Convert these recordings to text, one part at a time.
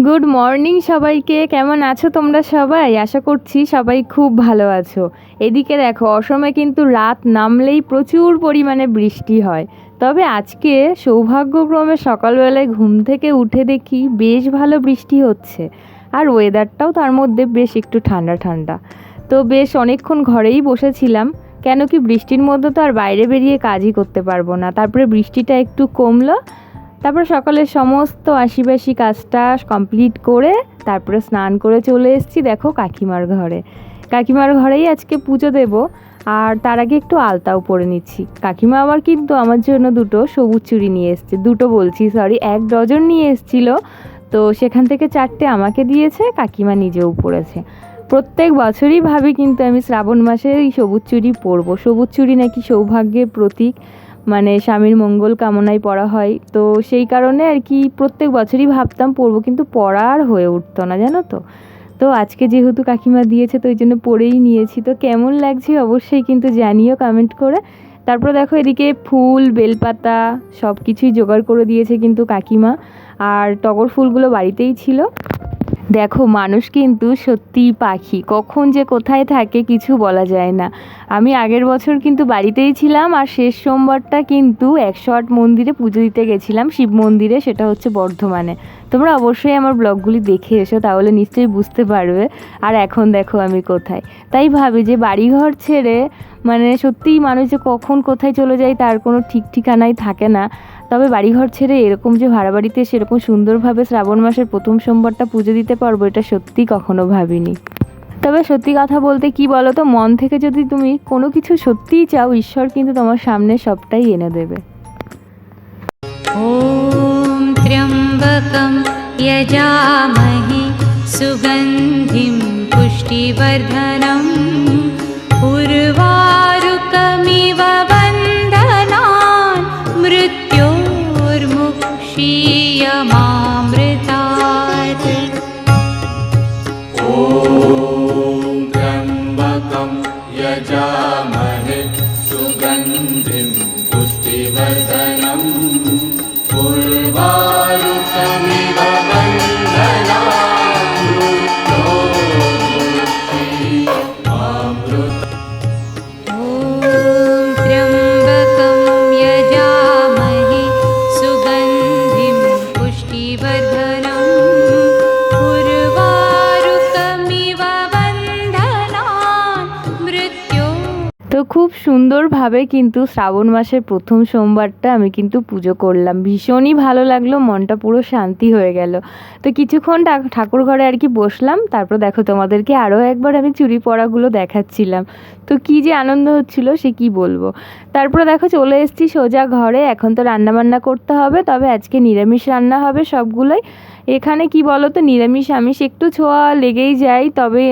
Good morning সবাইকে। কেমন আছো তোমরা সবাই? আশা করছি সবাই খুব ভালো আছো। এদিকে দেখো, অসমে কিন্তু রাত নামলেই প্রচুর পরিমাণে বৃষ্টি হয়। তবে আজকে সৌভাগ্যক্রমে সকালবেলায় ঘুম থেকে উঠে দেখি বেশ ভালো বৃষ্টি হচ্ছে, আর ওয়েদারটাও তার মধ্যে বেশ একটু ঠান্ডা ঠান্ডা। তো বেশ অনেকক্ষণ ঘরেই বসেছিলাম, কেন কি বৃষ্টির মধ্যে তো আর বাইরে বেরিয়ে কাজই করতে পারবো না। তারপরে বৃষ্টিটা একটু কমলো, তারপর সকালের সমস্ত আশিবাসি কাজটা কমপ্লিট করে তারপরে স্নান করে চলে এসেছি দেখো কাকিমার ঘরে। কাকিমার ঘরেই আজকে পুজো দেব, আর তার আগে একটু আলতাও পরে নিচ্ছি। কাকিমা আবার কিন্তু আমার জন্য দুটো সবুজ চুড়ি নিয়ে এসছে, দুটো বলছি সরি, 1 ডজন নিয়ে এসেছিলো। তো সেখান থেকে 4টে আমাকে দিয়েছে, কাকিমা নিজেও পরেছে। প্রত্যেক বছরই ভাবি কিন্তু আমি শ্রাবণ মাসে এই সবুজ চুড়ি পরবো। সবুজ চুড়ি নাকি সৌভাগ্যের প্রতীক, মানে স্বামীর মঙ্গল কামনায় পরা হয়। তো সেই কারণে আর কি প্রত্যেক বছরই ভাবতাম পরবো, কিন্তু পরা আর হয়ে উঠতো না, জানো তো। তো আজকে যেহেতু কাকিমা দিয়েছে তো ওই জন্য পরেই নিয়েছি। তো কেমন লাগছে অবশ্যই কিন্তু জানিও কমেন্ট করে। তারপরে দেখো এদিকে ফুল বেলপাতা সব কিছুই জোগাড় করে দিয়েছে কিন্তু কাকিমা, আর টগর ফুলগুলো বাড়িতেই ছিল। দেখো মানুষ কিন্তু সত্যিই পাখি, কখন যে কোথায় থাকে কিছু বলা যায় না। আমি আগের বছর কিন্তু বাড়িতেই ছিলাম, আর শেষ সোমবারটা কিন্তু 108 মন্দিরে পুজো দিতে গেছিলাম, শিব মন্দিরে, সেটা হচ্ছে বর্ধমানে। তোমরা অবশ্যই আমার ব্লগগুলি দেখে এসো, তাহলে নিশ্চয়ই বুঝতে পারবে। আর এখন দেখো আমি কোথায়। তাই ভাবি যে বাড়িঘর ছেড়ে মানে সত্যিই মানুষ যে কখন কোথায় চলে যায় তার কোনো ঠিক ঠিকানাই থাকে না। তবে বাড়িঘর ছেড়ে এরকম যে ভাড়া বাড়িতে সেরকম সুন্দরভাবে শ্রাবণ মাসের প্রথম সোমবারটা পুজো দিতে পারবো, এটা সত্যি কখনো ভাবিনি। তবে সত্যি কথা বলতে কি বলো তো, মন থেকে যদি তুমি কোনো কিছু সত্যিই চাও, ঈশ্বর কিন্তু তোমার সামনে সবটাই এনে দেবে। ওম ত্র্যম্বকম যজামহে সুগন্ধিম পুষ্টিবর্ধনম উর্বারুকমিব বন্ধনান মৃত্যুর্মুক্ষীয়মামৃতাৎ। ওম ত্র্যম্বকম যজামহে সুগন্ধিম পুষ্টিবর্ধনম উর্বারুকমিব বন্ধনান মৃত্যুর্মুক্ষীয়মামৃতাৎ। ওম ত্র্যম্বকম যজামহে সুগন্ধিম পুষ্টিবর্ধনম উর্বারুকমিব বন্ধনান মৃত্যু। তো খুব সুন্দরভাবে কিন্তু শ্রাবণ মাসের প্রথম সোমবারটা আমি কিন্তু পুজো করলাম, ভীষণই ভালো লাগলো, মনটা পুরো শান্তি হয়ে গেল। তো কিছুক্ষণ ঠাকুর ঘরে আর কি বসলাম, তারপর দেখো তোমাদেরকে আরও একবার আমি চুড়ি পরাগুলো দেখাচ্ছিলাম। তো কী যে আনন্দ হচ্ছিলো সে কি বলবো। তারপরে দেখো চলে এসেছি সোজা ঘরে। এখন তো রান্নাবান্না করতে হবে, তবে আজকে নিরামিষ রান্না হবে সবগুলোই। এখানে কি বলো তো, নিরামিষ আমিষ একটু ছোঁয়া লেগেই যায়, তবে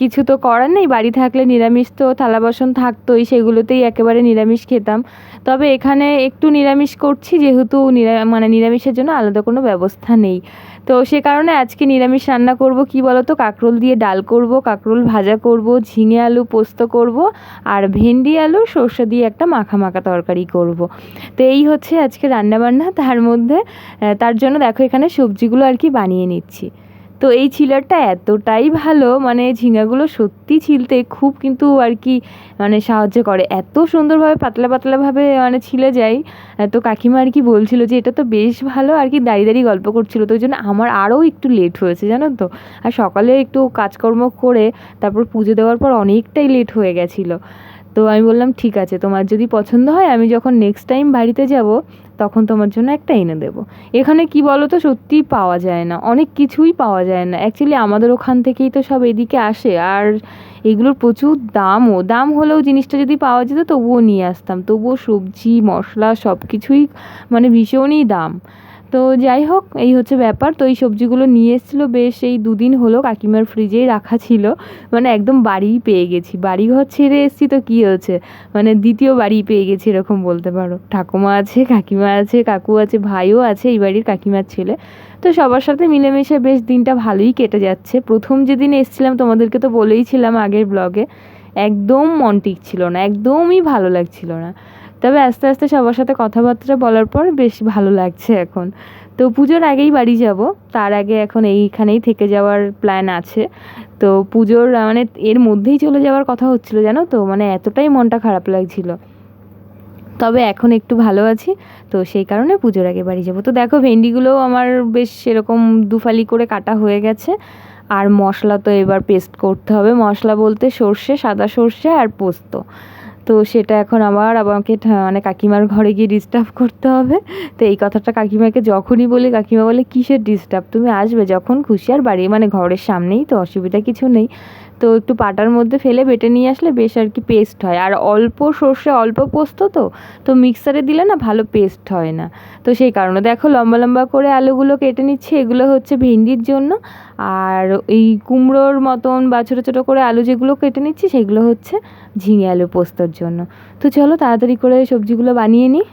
কিছু তো করার নেই। বাড়ি থাকলে নিরামিষ তো থালা বাসন থাকতোই, সেগুলোতেই একেবারে নিরামিষ খেতাম। তবে এখানে একটু নিরামিষ করছি, যেহেতু মানে নিরামিষের জন্য আলাদা কোনো ব্যবস্থা নেই। তো সে কারণে আজকে নিরামিষ রান্না করব। কি বলো তো, কাঁকরোল দিয়ে ডাল করব, কাঁকরোল ভাজা করব, ঝিঙে আলু পোস্ত করব, আর ভেন্ডি আলু সর্ষে দিয়ে একটা মাখা মাখা তরকারি করব। তো এই হচ্ছে আজকে রান্নাবান্না। তার মধ্যে তার জন্য দেখো এখানে সবজিগুলো আর কি বানিয়ে নিচ্ছি। তো এই ছিলারটা এতটাই ভালো, মানে ঝিঙাগুলো সত্যি ছিলতে খুব কিন্তু আর কি মানে সাহায্য করে, এত সুন্দরভাবে পাতলা পাতলাভাবে মানে ছিলে যায়। তো কাকিমা আর কি বলছিল যে এটা তো বেশ ভালো, আর কি দাঁড়িয়ে দাঁড়িয়ে গল্প করছিল। তো ওই জন্য আমার আরও একটু লেট হয়েছে জানো তো। আর সকালে একটু কাজকর্ম করে তারপর পুজো দেওয়ার পর অনেকটাই লেট হয়ে গেছিলো। তো আমি বললাম ঠিক আছে, তোমার যদি পছন্দ হয় আমি যখন নেক্সট টাইম বাড়িতে যাব তখন তোমার জন্য একটা এনে দেবো। এখানে কি বলো তো, সত্যিই পাওয়া যায় না, অনেক কিছুই পাওয়া যায় না অ্যাকচুয়ালি। আমাদের ওখান থেকেই তো সব এদিকে আসে, আর এগুলোর প্রচুর দাম হলেও জিনিসটা যদি পাওয়া যেত তবুও নিয়ে আসতাম। তবুও সবজি মশলা সব কিছুই মানে ভীষণই দাম। তো যাই হোক, এই হচ্ছে ব্যাপার। তো এই সবজিগুলো নিয়ে এসেছিলো বেশ এই 2 দিন হলো, কাকিমার ফ্রিজেই রাখা ছিল। মানে একদম বাড়িই পেয়ে গেছি, বাড়িঘর ছেড়ে এসেছি তো কী হয়েছে, মানে দ্বিতীয় বাড়ি পেয়ে গেছি এরকম বলতে পারো। ঠাকুমা আছে, কাকিমা আছে, কাকু আছে, ভাইও আছে এই বাড়ির, কাকিমার ছেলে। তো সবার সাথে মিলেমিশে বেশ দিনটা ভালোই কেটে যাচ্ছে। প্রথম যেদিন এসেছিলাম তোমাদেরকে তো বলেইছিলাম আগের ব্লগে, একদম মন টিকছিল না, একদমই ভালো লাগছিল না। তবে আস্তে আস্তে সবার সাথে কথাবার্তা বলার পর বেশ ভালো লাগছে এখন। তো পুজোর আগেই বাড়ি যাব, তার আগে এখন এইখানেই থেকে যাওয়ার প্ল্যান আছে। তো পুজোর মানে এর মধ্যেই চলে যাওয়ার কথা হচ্ছিলো জানো তো, মানে এতটাই মনটা খারাপ লাগছিল। তবে এখন একটু ভালো আছি, তো সেই কারণে পুজোর আগে বাড়ি যাব। তো দেখো ভেন্ডিগুলোও আমার বেশ সেরকম দুফালি করে কাটা হয়ে গেছে। আর মশলা তো এবার পেস্ট করতে হবে, মশলা বলতে সর্ষে, সাদা সর্ষে আর পোস্ত। তো সেটা এখন আবার আমাকে মানে কাকিমার ঘরে গিয়ে ডিস্টার্ব করতে হবে। তো এই কথাটা কাকিমাকে যখনই বলি, কাকিমা বলে কিসের ডিস্টার্ব, তুমি আসবে যখন খুশি, আর বাড়ি মানে ঘরের সামনেই তো, অসুবিধা কিছু নেই। তো একটু পাটার মধ্যে ফেলে বেটে নিয়ে আসলে বেশ আর কি পেস্ট হয়, আর অল্প সর্ষে অল্প পোস্ত তো মিক্সারে দিলে না ভালো পেস্ট হয় না। তো সেই কারণে দেখো লম্বা লম্বা করে আলুগুলো কেটে নিচ্ছি, এগুলো হচ্ছে ভেন্ডির জন্য। আর এই কুমড়োর মতন বা ছোটো ছোটো করে আলু যেগুলো কেটে নিচ্ছি সেগুলো হচ্ছে ঝিঙে আলু পোস্তর জন্য। তো চলো তাড়াতাড়ি করে সবজিগুলো বানিয়ে নিই।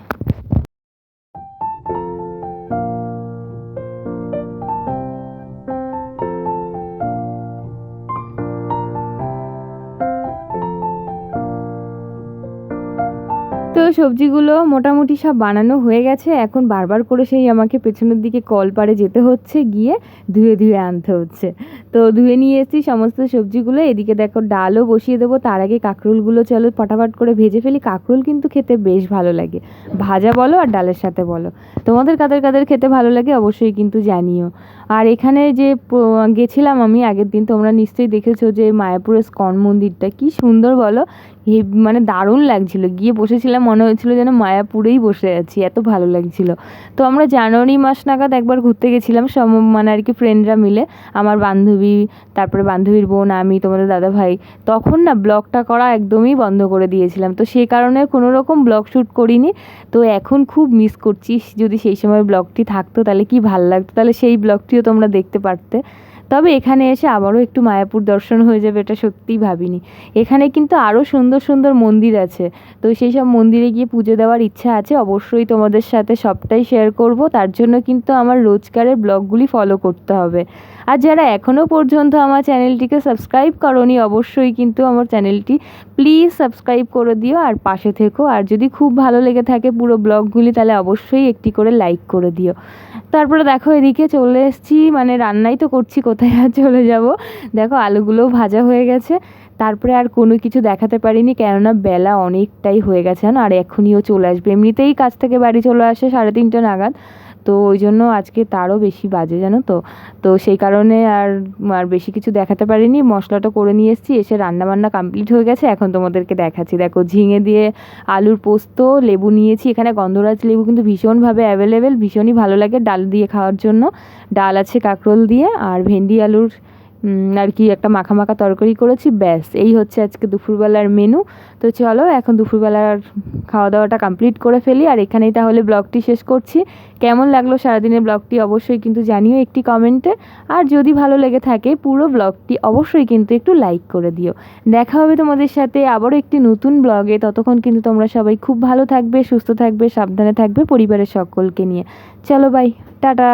তো সবজিগুলো মোটামুটি সব বানানো হয়ে গেছে, এখন বারবার করে সেই আমাকে পেছনের দিকে কলপাড়ে যেতে হচ্ছে, গিয়ে ধুয়ে ধুয়ে আনতে হচ্ছে। তো ধুয়ে নিয়ে এসেছি সমস্ত সবজিগুলো, এদিকে দেখো ডালও বসিয়ে দেবো। তার আগে কাঁকরোলগুলো চলো ফটাফট করে ভেজে ফেলি। কাঁকরোল কিন্তু খেতে বেশ ভালো লাগে, ভাজা বলো আর ডালের সাথে বলো। তোমাদের কাদের কাদের খেতে ভালো লাগে অবশ্যই কিন্তু জানিও। আর এখানে যে গেছিলাম আমি আগের দিন, তোমরা নিশ্চয়ই দেখেছো যে মায়াপুরের স্কন মন্দিরটা কি সুন্দর বলো, মানে দারুণ লাগছিল। গিয়ে বসেছিলাম, মনে হচ্ছিলো যেন মায়াপুরেই বসে আছি, এত ভালো লাগছিল। তো আমরা জানুয়ারি মাস নাগাদ একবার ঘুরতে গেছিলাম সব মানে আর কি ফ্রেন্ডরা মিলে, আমার বান্ধবী, তারপরে বান্ধবীর বোন, আমি, তোমাদের দাদা ভাই। তখন না ব্লগটা করা একদমই বন্ধ করে দিয়েছিলাম, তো সেই কারণে কোনো রকম ব্লগ শ্যুট করিনি। তো এখন খুব মিস করছি, যদি সেই সময় ব্লগটি থাকতো তাহলে কি ভালো লাগতো, তাহলে সেই ব্লগটিও তোমরা দেখতে পারতে। তবে এখানে এসে আবারও একটু মায়াপুর দর্শন হয়ে যাবে এটা সত্যিই ভাবিনি। এখানে কিন্তু আরও সুন্দর সুন্দর মন্দির আছে, তো সেই সব মন্দিরে গিয়ে পুজো দেওয়ার ইচ্ছা আছে, অবশ্যই তোমাদের সাথে সবটাই শেয়ার করব। তার জন্য কিন্তু আমার রোজকারের ব্লগগুলি ফলো করতে হবে। আর যারা এখনও পর্যন্ত আমার চ্যানেলটিকে সাবস্ক্রাইব করোনি, অবশ্যই কিন্তু আমার চ্যানেলটি প্লিজ সাবস্ক্রাইব করে দিও আর পাশে থেকো। আর যদি খুব ভালো লেগে থাকে পুরো ব্লগগুলি তাহলে অবশ্যই একটি করে লাইক করে দিও। তারপরে দেখো এদিকে চলে এসেছি, মানে রান্নাই তো করছি, কোথায় আর চলে যাব। দেখো আলুগুলোও ভাজা হয়ে গেছে। তারপরে আর কোনো কিছু দেখাতে পারিনি, কেননা বেলা অনেকটাই হয়ে গেছে না, আর এখনইও চলে আসবে। এমনিতেই কাজ থেকে বাড়ি চলে আসে 3:30 নাগাদ, তো ওই জন্য আজকে তারও বেশি বাজে জানো তো। তো সেই কারণে আর বেশি কিছু দেখাতে পারিনি। মশলাটা করে নিয়ে এসেছি, এসে রান্নাবান্না কমপ্লিট হয়ে গেছে, এখন তোমাদেরকে দেখাচ্ছি। দেখো ঝিঙে দিয়ে আলুর পোস্ত, লেবু নিয়েছি এখানে, গন্ধরাজ লেবু কিন্তু ভীষণভাবে অ্যাভেলেবেল, ভীষণই ভালো লাগে ডাল দিয়ে খাওয়ার জন্য। ডাল আছে কাঁকরোল দিয়ে, আর ভেন্ডি আলুর আর কি একটা মাখা মাখা তরকারি করেছি, ব্যাস এই হচ্ছে আজকে দুপুরবেলার মেনু। তো চলো এখন দুপুরবেলার খাওয়া দাওয়াটা কমপ্লিট করে ফেলি, আর এখানেই তাহলে ব্লগটি শেষ করছি। কেমন লাগলো সারাদিনের ব্লগটি অবশ্যই কিন্তু জানিও একটি কমেন্টে, আর যদি ভালো লেগে থাকে পুরো ব্লগটি অবশ্যই কিন্তু একটু লাইক করে দিও। দেখা হবে তোমাদের সাথে আবারও একটি নতুন ব্লগে, ততক্ষণ কিন্তু তোমরা সবাই খুব ভালো থাকবে, সুস্থ থাকবে, সাবধানে থাকবে পরিবারের সকলকে নিয়ে। চলো বাই, টাটা।